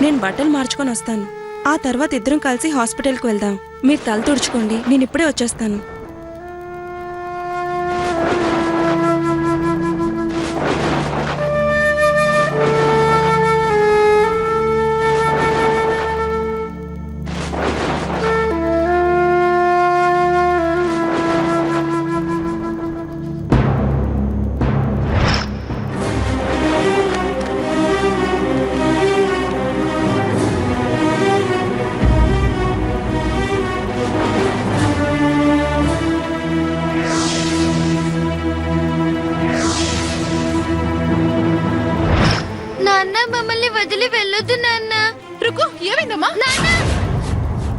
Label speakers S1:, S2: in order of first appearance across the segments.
S1: నేను బట్టలు మార్చుకొని వస్తాను. ఆ తర్వాత ఇద్దరం కలిసి హాస్పిటల్కి వెళ్దాం. మీరు తల తుడుచుకోండి, నేను ఇప్పుడే వచ్చేస్తాను.
S2: నాన్న మమ్మల్ని వదిలి వెళ్ళొద్దు నాన్న.
S3: రుకు ఏమైందమ్మా?
S2: నాన్న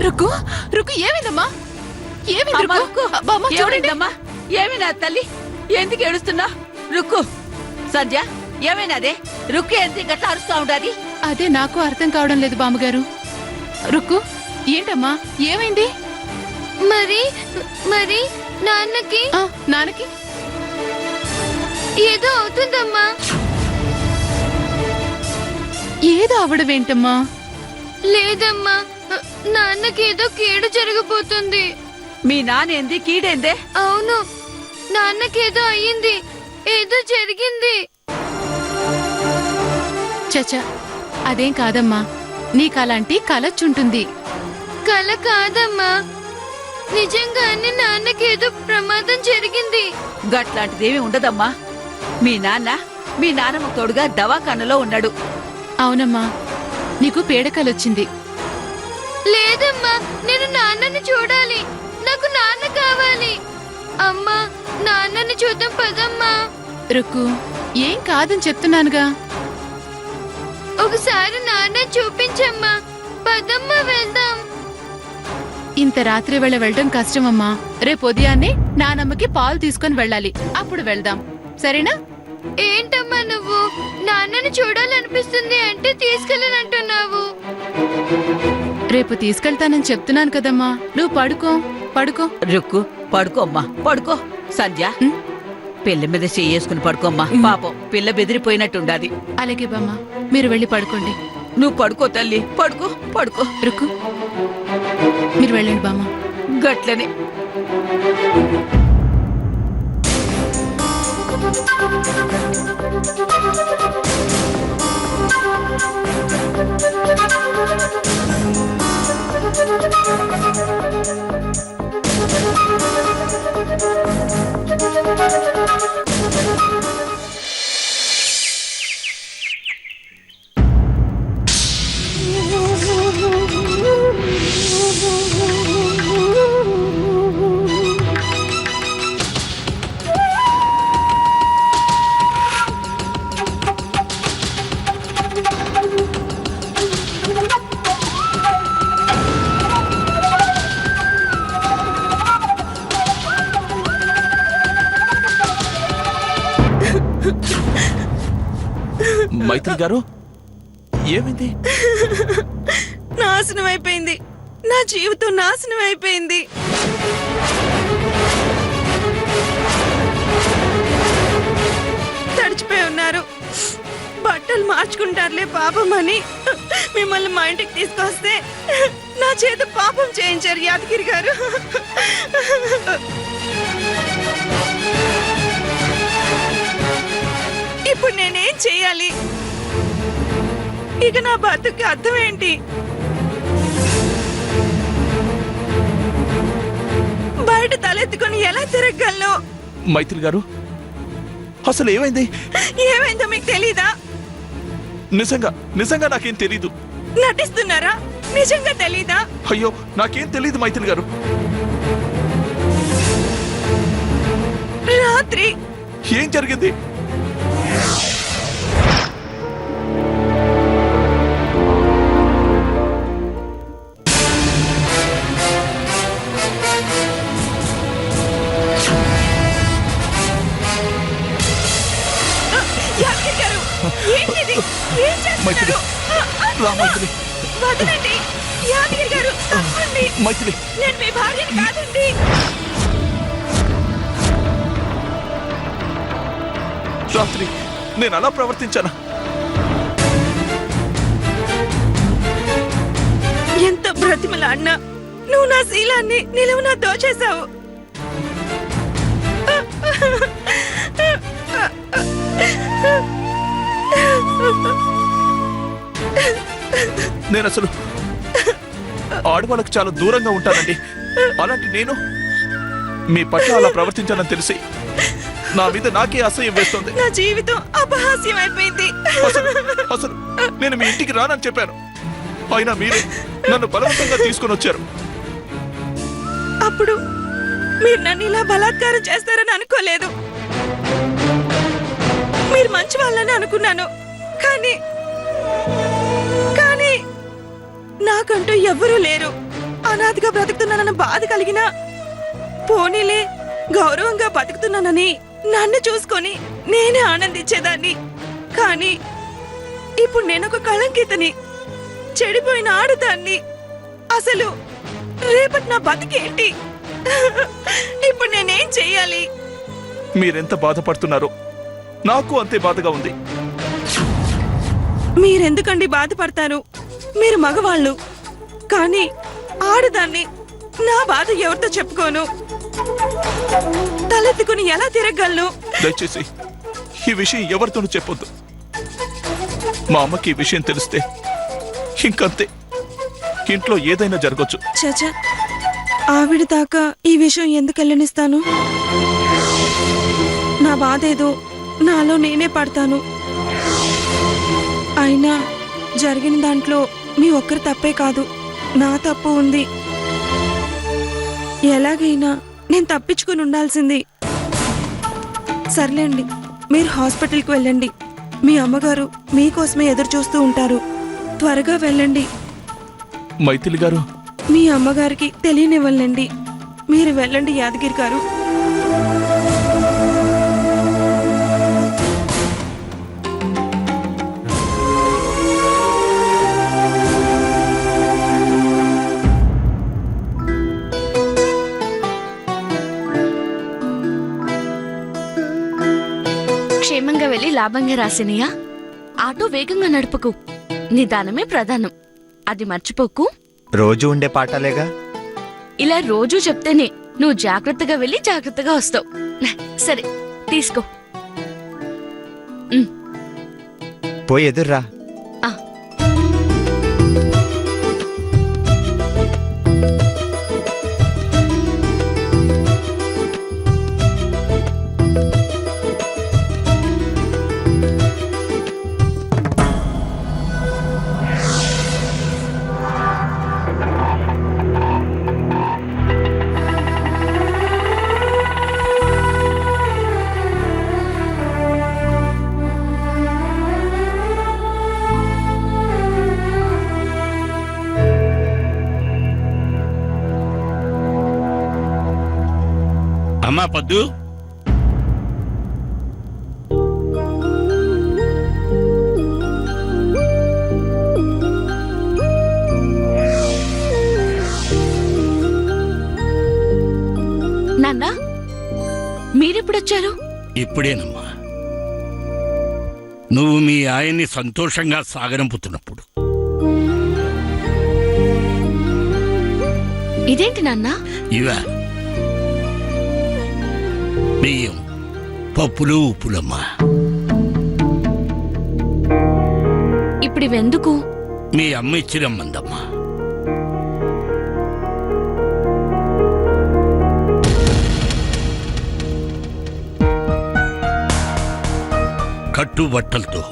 S3: రుకు రుకు ఏమైందమ్మా? ఏమైంది రుకు? అబ్బా చూడండమ్మా.
S4: ఏమైనా తల్లి, ఎందుకు ఏడుస్తున్నా? రుక్కు, సంధ్య ఏమైనాదే? రుక్కు ఎందుకు గట్లా అరుస్తా ఉండాది?
S3: అదే నాకు అర్థం కావడం లేదు బామ్మగారు. రుక్కు ఏంటమ్మా ఏమైంది?
S2: మరి మరి నాన్నకి
S3: నాన్నకి
S2: ఏదో అవుతుందమ్మా.
S3: ఏదో అవడమేంటమ్మా?
S2: లేదమ్మా, నాన్నకి ఏదో కీడు జరగబోతుంది.
S4: మీ నానేంది కీడేందే?
S2: అవును, నాన్నకేదో అయ్యింది, ఏదో జరిగింది.
S3: చచా అదేం కాదమ్మా, నీకలాంటి కలొచ్చుంటుంది.
S2: కల కాదమ్మా, నిజంగానే నాన్నకేదో ప్రమాదం జరిగింది.
S4: గట్లాంటిదేమీ ఉండదమ్మా. మీ నాన్నమ్మ తోడుగా దవాఖానలో ఉన్నాడు.
S3: అవునమ్మా, నీకు పీడకలొచ్చింది.
S2: లేదమ్మా, నేను నాన్నని చూడాలి. నాకు నాన్న కావాలి. అమ్మా, నాన్నని చూద్దాం పదమ్మా.
S3: రుక్కు ఏం కాదని చెప్తున్నానుగా.
S2: ఒకసారి నాన్న చూపించమ్మా. పదమ్మా వెళ్దాం.
S3: ఇంత రాత్రి వేళ వెళ్ళడం కష్టమమ్మా. రేపు ఉదయాన్నే నానమ్మకి పాలు తీసుకొని వెళ్ళాలి, అప్పుడు వెళ్దాం. సరేనా?
S2: ఏంటమ్మా నువ్వు? నాన్నని చూడాలనిపిస్తుంది అంటే తీసుకెళ్ళనంటున్నావు.
S3: రేపు తీసుకెళ్తానని చెప్తున్నాను కదమ్మా. నువ్వు పడుకో పడుకో.
S4: రుక్కు పడుకోమ్మా, పడుకో. సంధ్య పిల్ల మీద చెయ్యేసుకుని పడుకోమ్మా. పాపం పిల్ల బెదిరిపోయినట్టుండాది.
S3: అలాగే బామ్మ, మీరు వెళ్ళి పడుకోండి.
S4: నువ్వు పడుకో తల్లి, పడుకో పడుకో.
S3: రుక్కు మీరు వెళ్ళండి బామ్మ.
S4: గట్లనే.
S5: మైత్రి గారు ఏమైంది?
S1: నాశనం అయిపోయింది, నా జీవితం నాశనం అయిపోయింది. తడిచిపోయి ఉన్నారు, బట్టలు మార్చుకుంటారులే పాపం అని మిమ్మల్ని మా ఇంటికి తీసుకొస్తే నా చేత పాపం చేయించారు యాదగిరి గారు. ఇప్పుడు నేనేం చెయ్యాలి? ఇక నా బతుకు అర్థం ఏంటి? బయట తలెత్తుకొని ఎలా తిరగలను?
S5: మైత్రి గారు అసలు ఏమైంది?
S1: ఏమైందో మీకు తెలీదా?
S5: నిజంగా నాకేం తెలీదు.
S1: నటిస్తున్నారా? నిజంగా తెలీదా?
S5: అయ్యో నాకేం తెలీదు మైత్రి గారు.
S1: రాత్రి
S5: ఏం జరిగింది?
S1: యాదగిరి గారు, ఏంటిది? ఏం
S5: మైత్రి
S1: చేస్తున్నారు?
S5: రా మైత్రి.
S1: వదలండి యాదగిరి గారు, తప్పండి.
S5: మైత్రి
S1: నేను మీ భార్యని కాదండి.
S5: రాత్రి నేను అలా ప్రవర్తించానా?
S1: బ్రతిమలాడినా నువ్వు నా శీలాన్ని నిలువునా దోచేశావు.
S5: నేను అసలు ఆడవాళ్ళకి చాలా దూరంగా ఉంటానండి. అలాంటి నేను మీ పట్ల అలా ప్రవర్తించానని తెలిసి నా మీద నాకే అసహ్యం వేస్తుంది.
S1: నా జీవితం అపహాస్యం అయిపోయింది.
S5: అసలు నేను మీ ఇంటికి రానని చెప్పాను, అయినా మీరే నన్ను బలవంతంగా తీసుకొని వచ్చారు.
S1: అప్పుడు మీరు నన్ను ఇలా బలాత్కారం చేస్తారని అనుకోలేదు. మీరు మంచి వాళ్ళని అనుకున్నాను. కానీ కానీ నాకంటూ ఎవ్వరూ లేరు. అనాథగా బ్రతుకుతున్నానన్న బాధ కలిగినా పోనీలే గౌరవంగా బతుకుతున్నానని నన్ను చూసుకొని నేనే ఆనందించేదాన్ని. కానీ ఇప్పుడు నేనొక కళంకితని, చెడిపోయిన ఆడదాన్ని. అసలు రేపటి నా బతికేంటి? ఇప్పుడు నేనేం చెయ్యాలి?
S5: మీరెంత బాధపడుతున్నారో నాకు అంతే బాధగా ఉంది.
S1: మీరెందుకండి బాధపడతారు? మీరు మగవాళ్ళు. కానీ ఆడదాన్ని. నా బాధ ఎవరితో చెప్పుకోను? తలెత్తుకుని ఎలా తిరగలను?
S5: దయచేసి ఈ విషయం ఎవరితోనూ చెప్పొద్దు. మా అమ్మకి ఈ విషయం తెలిస్తే ఇంకంతే, ఇంట్లో ఏదైనా జరగచ్చు.
S1: చచ, ఆవిడ దాకా ఈ విషయం ఎందుకు వెళ్ళనిస్తాను? నా బాధ ఏదో నాలో నేనే పడతాను. అయినా జరిగిన దాంట్లో మీ ఒక్కరి తప్పే కాదు, నా తప్పు ఉంది. ఎలాగైనా నేను తప్పించుకుని ఉండాల్సింది. సర్లేండి, మీరు హాస్పిటల్కి వెళ్ళండి. మీ అమ్మగారు మీకోసమే ఎదురు చూస్తూ ఉంటారు. త్వరగా వెళ్ళండి.
S5: మైథిలి గారు,
S1: మీ అమ్మగారికి తెలియనివ్వండి. మీరు వెళ్ళండి యాదగిరి గారు.
S2: క్షేమంగా వెళ్ళి లాభంగా రాసినయా. ఆటో వేగంగా నడుపుకు, నిదానమే ప్రధానం. అది మర్చిపోకు.
S6: రోజు ఉండే పాఠాలేగా.
S2: ఇలా రోజూ చెప్తేనే నువ్వు జాగ్రత్తగా వెళ్ళి జాగ్రత్తగా వస్తావు. సరే తీసుకో.
S6: పోయి ఎదుర్రా.
S2: ఆ.
S7: అమ్మా పద్దు,
S2: నాన్నా మీరెప్పుడొచ్చారు?
S7: ఇప్పుడేనమ్మా. నువ్వు మీ ఆయన్ని సంతోషంగా సాగనంపుతున్నప్పుడు.
S2: ఇదేంటి నాన్నా?
S7: ఇవా బియ్యం, పప్పులు, ఉప్పులమ్మా.
S2: ఇప్పుడు ఇవెందుకు?
S7: మీ అమ్మ ఇచ్చిరమ్మందమ్మా. కట్టుబట్టలతో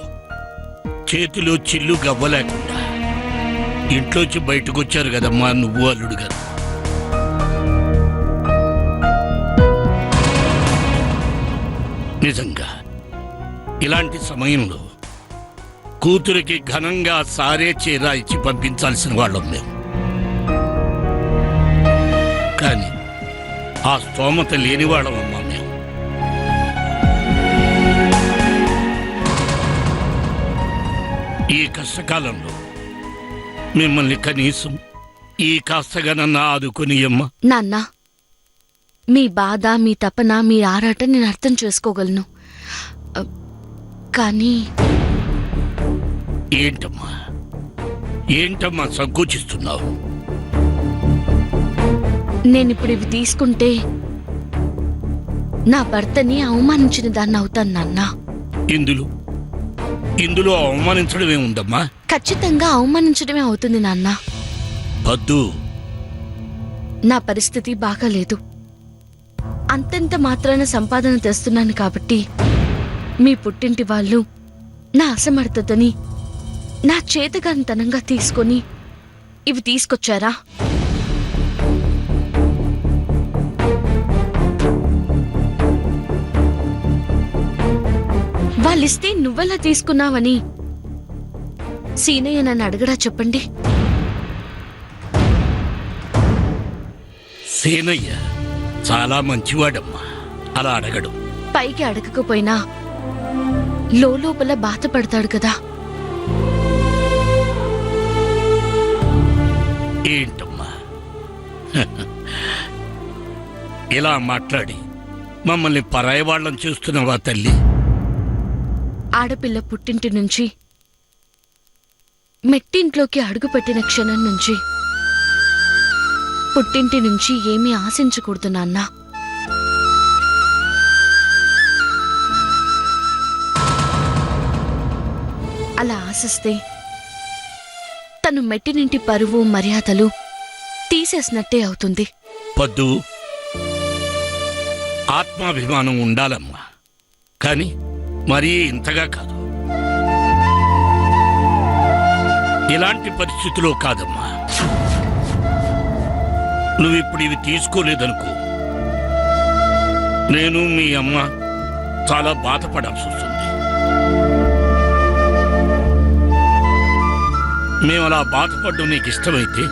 S7: చేతిలో చిల్లు గవ్వలేకుండా ఇంట్లోంచి బయటకొచ్చారు కదమ్మా నువ్వు అల్లుడు గారు. నిజంగా ఇలాంటి సమయంలో కూతురికి ఘనంగా సారే చీర ఇచ్చి పంపించాల్సిన వాళ్ళం మేము. కానీ ఆ స్తోమత లేని వాళ్ళమమ్మా మేము. ఈ కష్టకాలంలో మిమ్మల్ని కనీసం ఈ కాస్తగానన్నా ఆదుకొని అమ్మా.
S2: నాన్నా, మీ బాధ, మీ తపన, మీ ఆరాట నేను అర్థం చేసుకోగలను. కానీ
S7: ఏంటమ్మా సంకోచిస్తున్నావు?
S2: నేనిప్పుడు ఇవి తీసుకుంటే నా భర్తని అవమానించిన దాన్ని అవుతాను నాన్న.
S7: ఇందులో అవమానించడమే ఉందమ్మా.
S2: ఖచ్చితంగా అవమానించడమే అవుతుంది నాన్న.
S7: పద్దు,
S2: నా పరిస్థితి బాగాలేదు. అంతంత మాత్రాన సంపాదన తెస్తున్నాను కాబట్టి మీ పుట్టింటి వాళ్ళు నా అసమర్థతని నా చేతగానితనంగా తీసుకొని ఇవి తీసుకొచ్చారా? వాళ్ళిస్తే నువ్వెలా తీసుకున్నావని సీనయ్య నన్ను అడగడా చెప్పండి.
S7: సేనయ్య చాలా మంచివాడమ్మా, అలా అడగడు.
S2: పైకి అడగకపోయినా లోపల బాధపడతాడు కదా.
S7: ఏంటమ్మా ఇలా మాట్లాడి మమ్మల్ని పరాయి వాళ్ళం చేస్తున్నావా తల్లి?
S2: ఆడపిల్ల పుట్టింటి నుంచి మెట్టింట్లోకి అడుగుపెట్టిన క్షణం నుంచి పుట్టింటి నుంచి ఏమీ ఆశించకూడదు నాన్న. అలా ఆశిస్తే తను మెట్టినింటి పరువు మర్యాదలు తీసేసినట్టే అవుతుంది.
S7: పద్దు, ఆత్మాభిమానం ఉండాలమ్మా, కానీ మరీ ఇంతగా కాదు. ఇలాంటి పరిస్థితిలో కాదమ్మా. నువ్విప్పుడు ఇవి తీసుకోలేదనుకో, నేను మీ అమ్మ చాలా బాధపడాల్సి వస్తుంది. మేము అలా బాధపడడం నీకు ఇష్టమైతే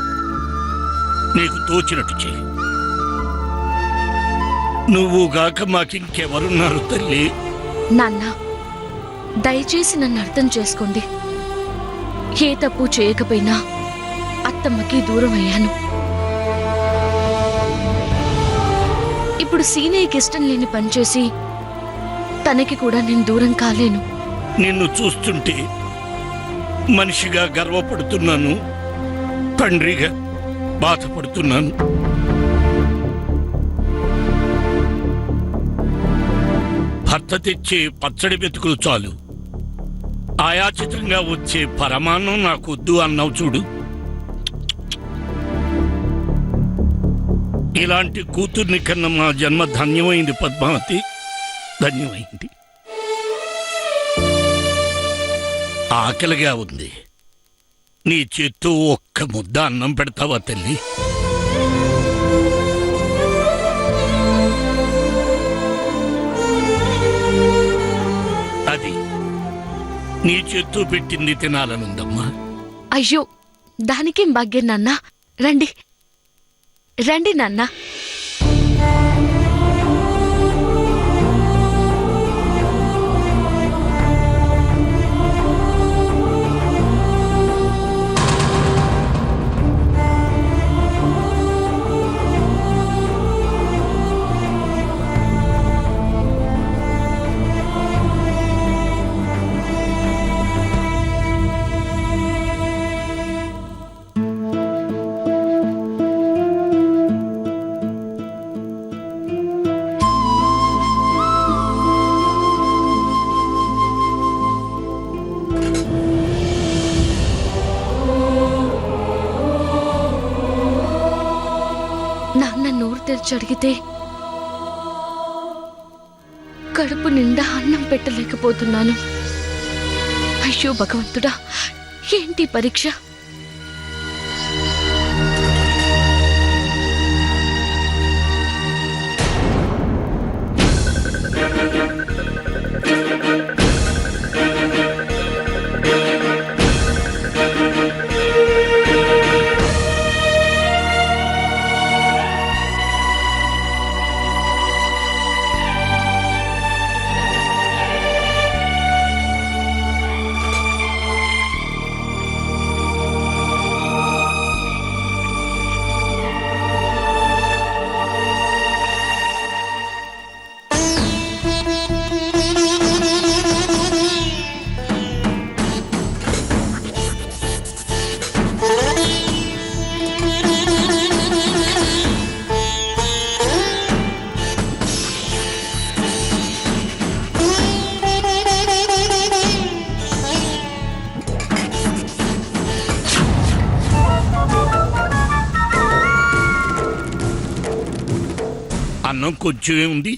S7: నీకు తోచినట్టు చేయి. నువ్వుగాక మాకింకెవరున్నారు తల్లి?
S2: నాన్న, దయచేసి నన్ను అర్థం చేసుకోండి. ఏ తప్పు చేయకపోయినా అత్తమ్మకి దూరం అయ్యాను. ఇప్పుడు సీనయ్యకి ఇష్టం లేని పనిచేసి తనకి కూడా నేను దూరం కాలేను.
S7: నిన్ను చూస్తుంటే మనిషిగా గర్వపడుతున్నాను, తండ్రిగా బాధపడుతున్నాను. భర్త తెచ్చే పచ్చడి మెతుకులు చాలు, ఆయాచితంగా వచ్చే పరమాన్నం నాకొద్దు అన్నావు చూడు. ఇలాంటి కూతుర్ని కన్నా మా జన్మ ధన్యమైంది పద్మావతి, ధన్యమైంది. ఆకలిగా ఉంది, నీ చేత్తో ఒక్క ముద్ద అన్నం పెడతావా తల్లి? అది నీ చేత్తో పెట్టింది తినాలనుందమ్మా.
S2: అయ్యో, దానికేం భాగ్యం నాన్న. రండి రండి నాన్న. నాన్న నోరు తెరిచి అడిగితే కడుపు నిండా అన్నం పెట్టలేకపోతున్నాను. అయ్యో భగవంతుడా, ఏంటి పరీక్ష?
S7: అన్నం కొంచెమే ఉంది.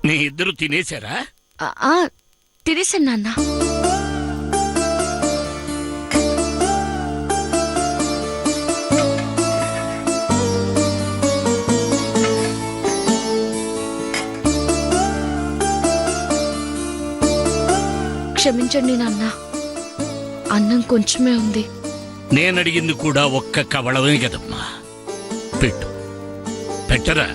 S7: నీ ఇద్దరు తినేశారా?
S2: తినేసాను నాన్న. క్షమించండి నాన్న, అన్నం కొంచెమే ఉంది.
S7: నేనడిగింది కూడా ఒక్క కవళమే కదమ్మా. పెట్టు, పెట్టరా.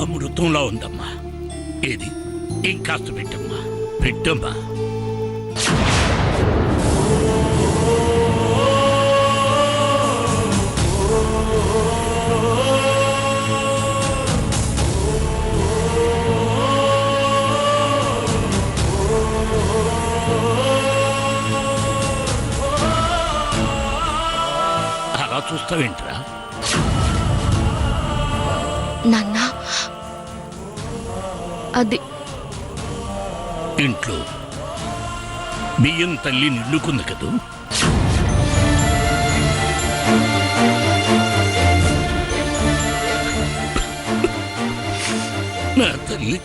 S7: అమృతంలా ఉందమ్మా. ఏది ఇంకాస్త పెట్టమ్మా, పెట్టమ్మా. అలా చూస్తావేంట్రా?
S2: నాన్న, అది
S7: ఇంట్లో బియ్యం తల్లి నిల్లుకుంది కదూ. నా తల్లి,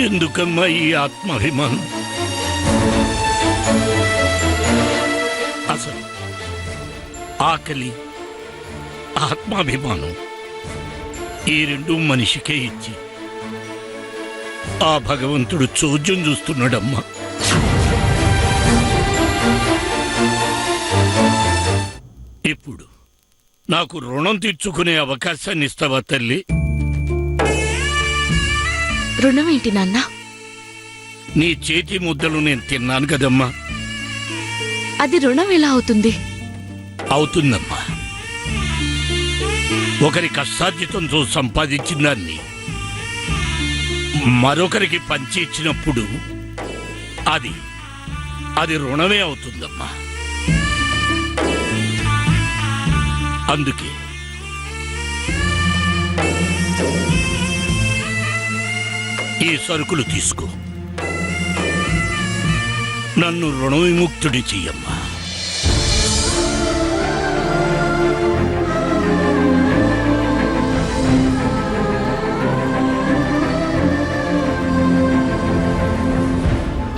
S7: ఎందుకమ్మా ఈ ఆత్మాభిమానం? అసలు ఆకలి, ఆత్మాభిమానం ఈ రెండు మనిషికే ఇచ్చి ఆ భగవంతుడు చోద్యం చూస్తున్నాడమ్మా. ఇప్పుడు నాకు రుణం తీర్చుకునే అవకాశాన్ని ఇస్తావా తల్లి?
S2: రుణం ఏంటి నాన్న?
S7: నీ చేతి ముద్దలు నేను తిన్నాను కదమ్మా.
S2: అది రుణం ఎలా అవుతుంది?
S7: అవుతుందమ్మా. ఒకరి కష్టార్జితంతో సంపాదించిన దాన్ని మరొకరికి పంచి ఇచ్చినప్పుడు అది రుణమే అవుతుందమ్మా. అందుకే ఈ సరుకులు తీసుకో, నన్ను రుణ విముక్తుడి చెయ్యమ్మా.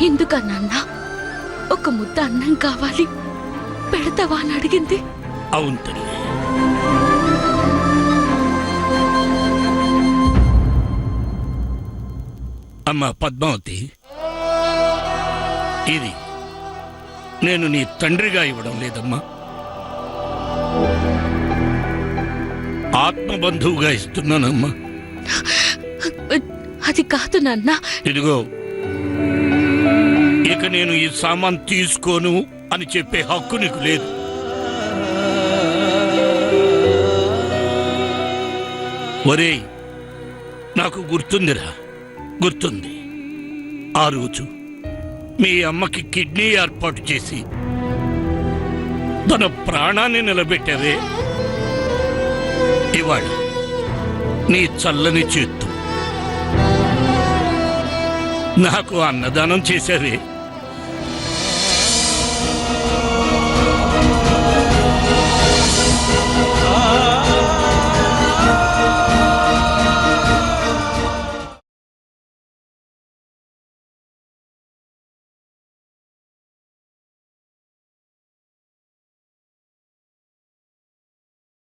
S2: ఎందుకన్నా ఒక ముద్ద అన్నం కావాలి, పెడతావా అని అడిగింది?
S7: అవును తల్లి. అమ్మా పద్మావతి, ఇది నేను నీ తండ్రిగా ఇవ్వడం లేదమ్మా, ఆత్మబంధువుగా ఇస్తున్నానమ్మా.
S2: అది కాదు నాన్న.
S7: ఇదిగో, ఇక నేను ఈ సామాన్ తీసుకోను అని చెప్పే హక్కు నీకు లేదు. ఒరేయ్, నాకు గుర్తుందిరా, గుర్తుంది. ఆ రోజు మీ అమ్మకి కిడ్నీ ఏర్పాటు చేసి తన ప్రాణాన్ని నిలబెట్టావే, ఇవాళ నీ చల్లని చేత్తు నాకు అన్నదానం చేశావే,